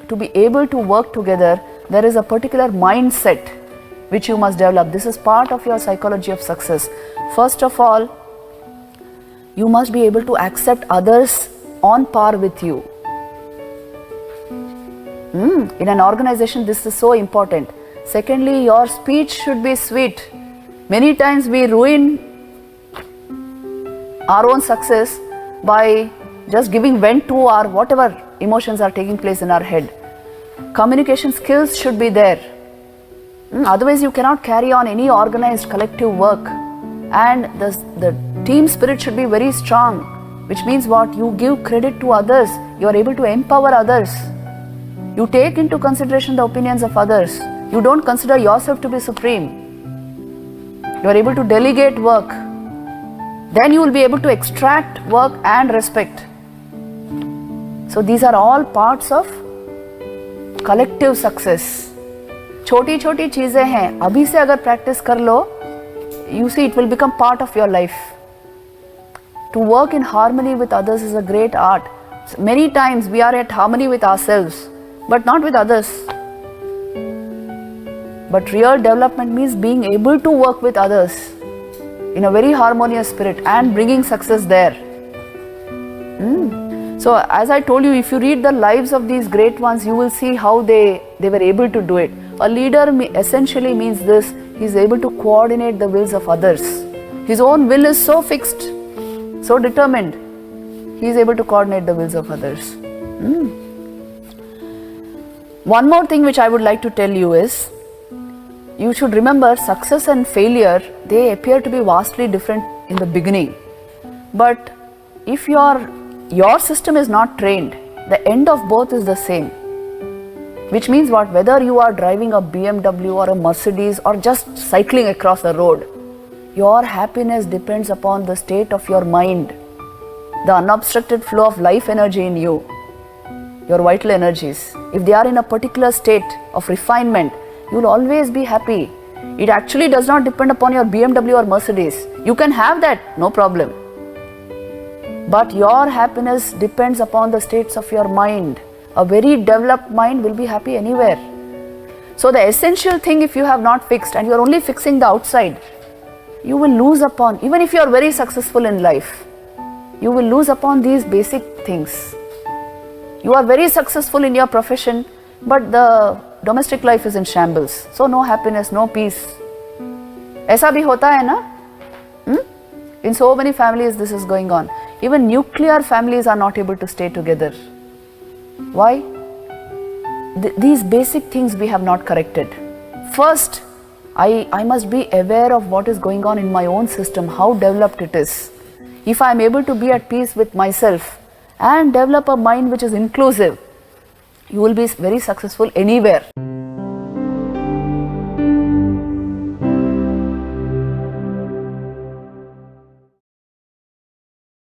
to be able to work together, there is a particular mindset which you must develop. This is part of your psychology of success. First of all, you must be able to accept others on par with you. In an organization, this is so important. Secondly, your speech should be sweet. Many times we ruin our own success by just giving vent to our whatever emotions are taking place in our head. Communication skills should be there. Otherwise, you cannot carry on any organized collective work. And the team spirit should be very strong, which means what? You give credit to others. You are able to empower others. You take into consideration the opinions of others. You don't consider yourself to be supreme. You are able to delegate work. Then you will be able to extract work and respect. So these are all parts of collective success. छोटी छोटी चीजें हैं, अभी से अगर practice कर लो, you see it will become part of your life. To work in harmony with others is a great art. Many times we are at harmony with ourselves, but not with others. But real development means being able to work with others in a very harmonious spirit and bringing success there. So as I told you, if you read the lives of these great ones, you will see how they were able to do it. A leader essentially means this: he is able to coordinate the wills of others. His own will is so fixed, so determined, he is able to coordinate the wills of others. One more thing which I would like to tell you is, you should remember success and failure, they appear to be vastly different in the beginning. But if your system is not trained, the end of both is the same. Which means what? Whether you are driving a BMW or a Mercedes or just cycling across the road, your happiness depends upon the state of your mind, the unobstructed flow of life energy in you, your vital energies. If they are in a particular state of refinement, you will always be happy. It actually does not depend upon your BMW or Mercedes. You can have that, no problem. But your happiness depends upon the states of your mind. A very developed mind will be happy anywhere. So the essential thing, if you have not fixed and you are only fixing the outside, you will lose upon, even if you are very successful in life, you will lose upon these basic things. You are very successful in your profession, but the domestic life is in shambles. So no happiness, no peace. ऐसा भी होता है ना? In so many families this is going on. Even nuclear families are not able to stay together. Why? These basic things we have not corrected. First, I must be aware of what is going on in my own system, how developed it is. If I am able to be at peace with myself and develop a mind which is inclusive, you will be very successful anywhere.